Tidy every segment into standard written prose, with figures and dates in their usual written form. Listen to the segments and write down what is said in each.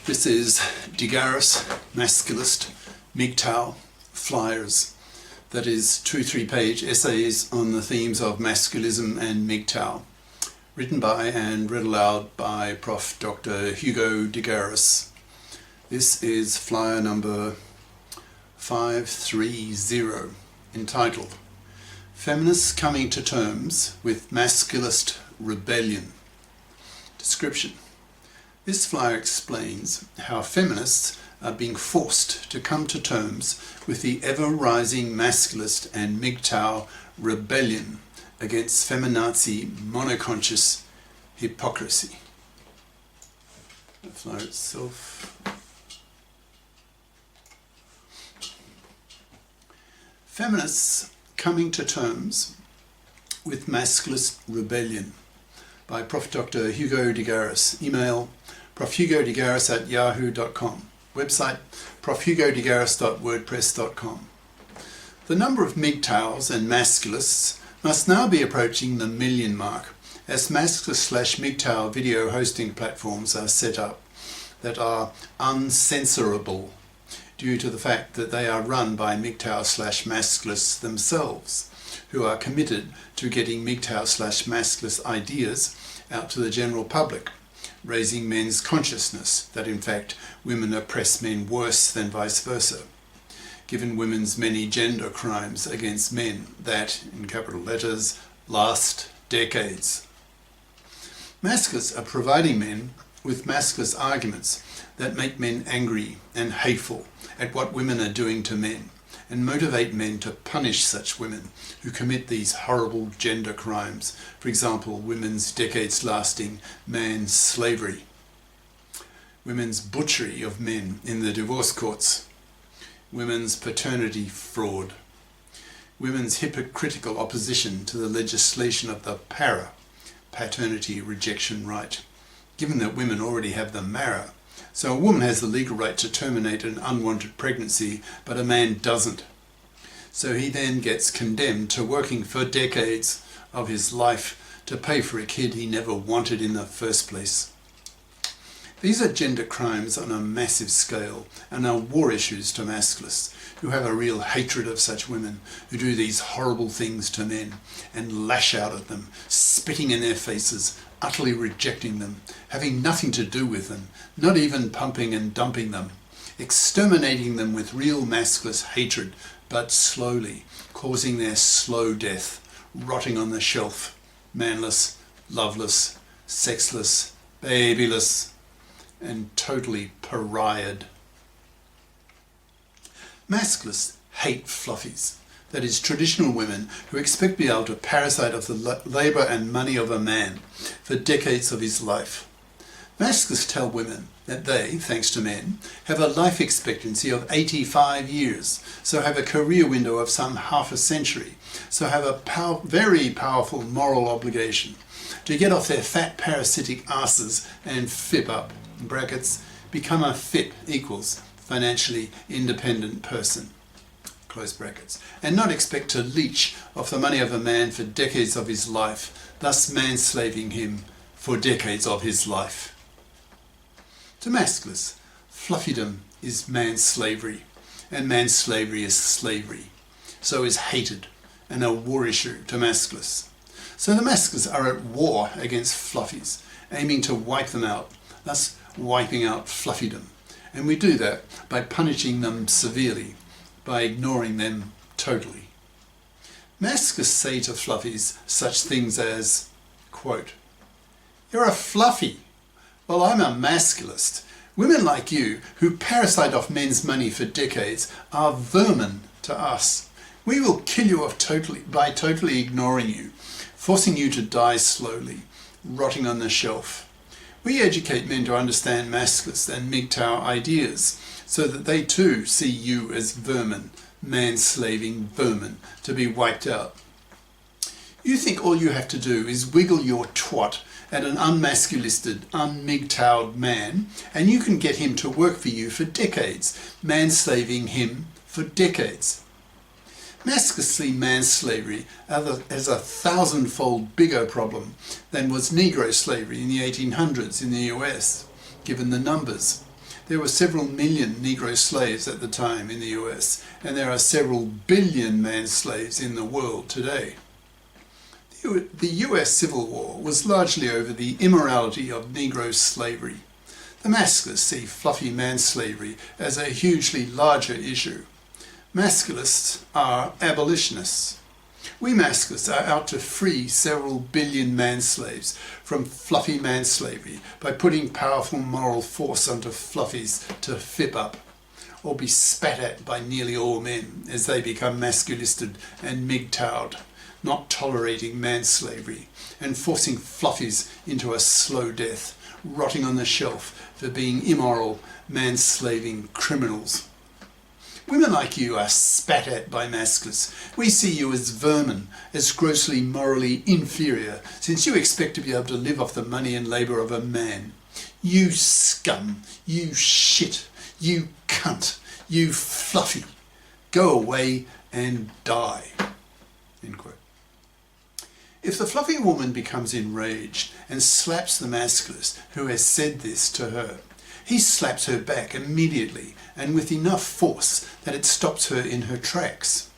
This is Garis, Masculist, MGTOW, flyers. That is 2-3 page essays on the themes of masculism and MGTOW, written by and read aloud by Prof. Dr. Hugo de Garis. This is flyer number 530, entitled Feminists Coming to Terms with Masculist Rebellion. Description. This flyer explains how feminists are being forced to come to terms with the ever-rising masculist and MGTOW rebellion against feminazi monoconscious hypocrisy. The flyer itself. Feminists Coming to Terms with Masculist Rebellion by Prof. Dr. Hugo de Garis. Email profhugodegaris@yahoo.com. Website profhugodegaris.wordpress.com. The number of MGTOWs and Masculists must now be approaching the million mark, as Masculist/MGTOW video hosting platforms are set up that are uncensorable due to the fact that they are run by MGTOW/Masculists themselves, who are committed to getting MGTOW/Masculist ideas out to the general public, raising men's consciousness that in fact women oppress men worse than vice versa, given women's many gender crimes against men that, in capital letters, last decades. Masculists are providing men with masculist arguments that make men angry and hateful at what women are doing to men, and motivate men to punish such women who commit these horrible gender crimes. For example, women's decades-lasting man slavery, women's butchery of men in the divorce courts, women's paternity fraud, women's hypocritical opposition to the legislation of the paternity rejection right, given that women already have the mara. So a woman has the legal right to terminate an unwanted pregnancy, but a man doesn't. So he then gets condemned to working for decades of his life to pay for a kid he never wanted in the first place. These are gender crimes on a massive scale and are war issues to masculists, who have a real hatred of such women who do these horrible things to men and lash out at them, spitting in their faces, utterly rejecting them, having nothing to do with them, not even pumping and dumping them, exterminating them with real masculist hatred, but slowly, causing their slow death, rotting on the shelf, manless, loveless, sexless, babyless, and totally pariahed. Masculists hate fluffies, that is, traditional women who expect to be able to parasite off the labour and money of a man for decades of his life. Masculists tell women that they, thanks to men, have a life expectancy of 85 years, so have a career window of some half a century, so have a very powerful moral obligation to get off their fat parasitic asses and FIP up, in brackets, become a FIP equals financially independent person, close brackets, and not expect to leech off the money of a man for decades of his life, thus manslaving him for decades of his life. To masculists, fluffydom is manslavery, and manslavery is slavery, so is hated and a war issue to masculists. So the masculists are at war against fluffies, aiming to wipe them out, thus wiping out fluffydom. And we do that by punishing them severely, by ignoring them totally. Masculists say to fluffies such things as, quote, "You're a fluffy. Well, I'm a masculist. Women like you, who parasite off men's money for decades, are vermin to us. We will kill you off by totally ignoring you, forcing you to die slowly, rotting on the shelf. We educate men to understand masculist and MGTOW ideas, so that they too see you as vermin, manslaving vermin, to be wiped out. You think all you have to do is wiggle your twat at an unmasculisted, un-MGTOW'd man, and you can get him to work for you for decades, manslaving him for decades. Masculine manslavery has a thousand-fold bigger problem than was Negro slavery in the 1800s in the US, given the numbers. There were several million Negro slaves at the time in the US, and there are several billion man slaves in the world today. The US Civil War was largely over the immorality of Negro slavery. The Masculists see fluffy man-slavery as a hugely larger issue. Masculists are abolitionists. We Masculists are out to free several billion man-slaves from fluffy man-slavery by putting powerful moral force onto fluffies to fip up, or be spat at by nearly all men as they become masculisted and MGTOW'd, not tolerating man-slavery and forcing fluffies into a slow death, rotting on the shelf for being immoral, man-slaving criminals. Women like you are spat at by masculists. We see you as vermin, as grossly morally inferior, since you expect to be able to live off the money and labour of a man. You scum, you shit, you cunt, you fluffy. Go away and die. End quote. If the fluffy woman becomes enraged and slaps the masculist who has said this to her, he slaps her back immediately and with enough force that it stops her in her tracks.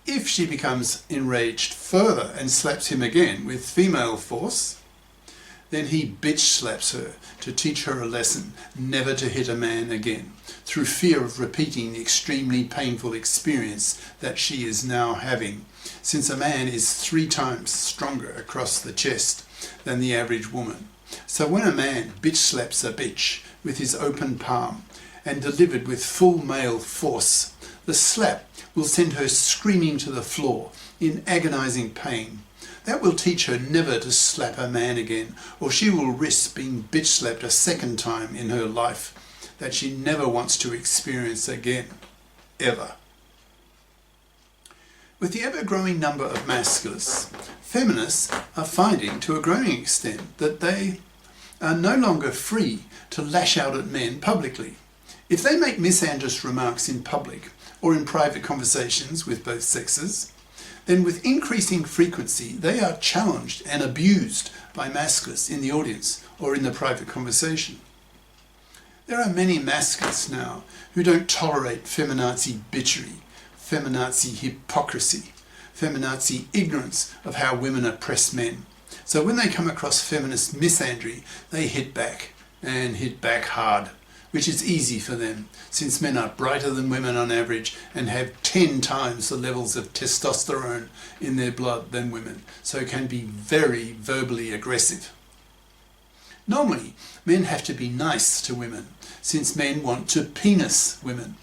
If she becomes enraged further and slaps him again with female force, then he bitch slaps her to teach her a lesson never to hit a man again, through fear of repeating the extremely painful experience that she is now having, since a man is 3 times stronger across the chest than the average woman. So when a man bitch slaps a bitch with his open palm and delivered with full male force, the slap will send her screaming to the floor in agonizing pain. That will teach her never to slap a man again, or she will risk being bitch slapped a second time in her life that she never wants to experience again, ever. With the ever-growing number of masculists, feminists are finding to a growing extent that they are no longer free to lash out at men publicly. If they make misandrous remarks in public or in private conversations with both sexes, then with increasing frequency they are challenged and abused by masculists in the audience or in the private conversation. There are many masculists now who don't tolerate feminazi bitchery, feminazi hypocrisy, feminazi ignorance of how women oppress men. So when they come across feminist misandry, they hit back, and hit back hard, which is easy for them, since men are brighter than women on average and have 10 times the levels of testosterone in their blood than women, so can be very verbally aggressive. Normally, men have to be nice to women, since men want to penis women.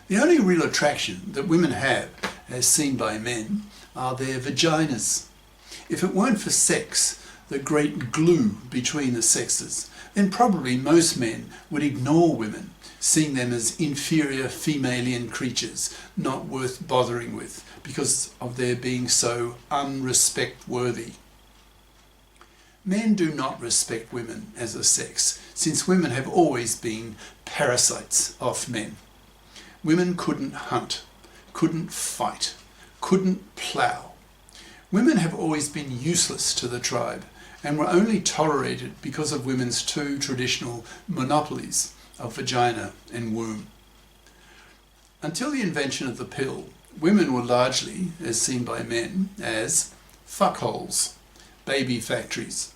The only real attraction that women have, as seen by men, are their vaginas. If it weren't for sex, the great glue between the sexes, then probably most men would ignore women, seeing them as inferior femalian creatures not worth bothering with because of their being so unrespect-worthy. Men do not respect women as a sex, since women have always been parasites of men. Women couldn't hunt, couldn't fight, couldn't plough. Women have always been useless to the tribe and were only tolerated because of women's 2 traditional monopolies of vagina and womb. Until the invention of the pill, women were largely, as seen by men, as fuckholes, baby factories,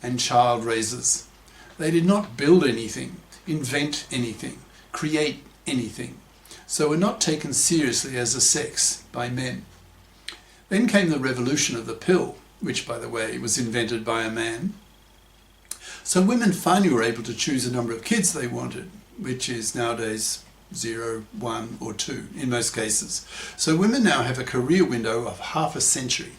and child raisers. They did not build anything, invent anything, create anything, so were not taken seriously as a sex by men. Then came the revolution of the pill, which, by the way, was invented by a man. So women finally were able to choose a number of kids they wanted, which is nowadays 0, 1 or 2 in most cases. So women now have a career window of half a century,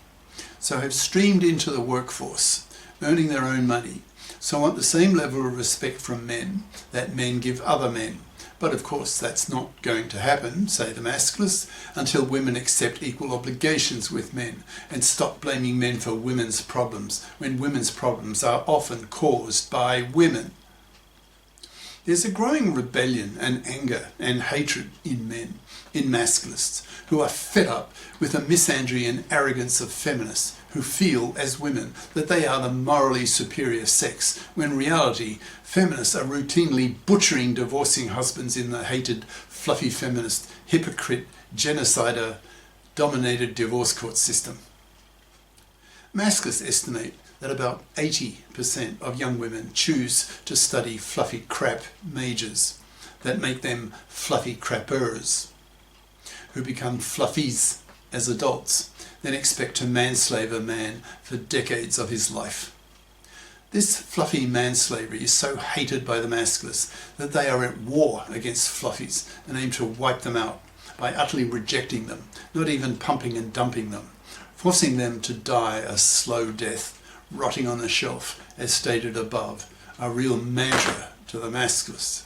so have streamed into the workforce, earning their own money, so want the same level of respect from men that men give other men. But of course that's not going to happen, say the masculists, until women accept equal obligations with men and stop blaming men for women's problems, when women's problems are often caused by women. There's a growing rebellion and anger and hatred in masculists, who are fed up with the misandry and arrogance of feminists, who feel as women that they are the morally superior sex, when in reality feminists are routinely butchering divorcing husbands in the hated, fluffy feminist, hypocrite, genocider dominated divorce court system. Masculists estimate that about 80% of young women choose to study fluffy crap majors that make them fluffy crappers, who become fluffies as adults, then expect to manslave a man for decades of his life. This fluffy manslavery is so hated by the masculists that they are at war against fluffies and aim to wipe them out by utterly rejecting them, not even pumping and dumping them, forcing them to die a slow death, rotting on the shelf, as stated above, a real mantra to the masculists.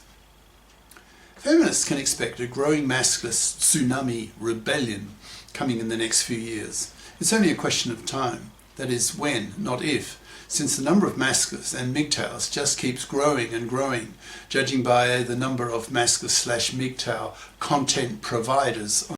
Feminists can expect a growing masculist tsunami rebellion coming in the next few years. It's only a question of time, that is when, not if, since the number of masculists and MGTOWs just keeps growing and growing, judging by the number of masculist/MGTOW content providers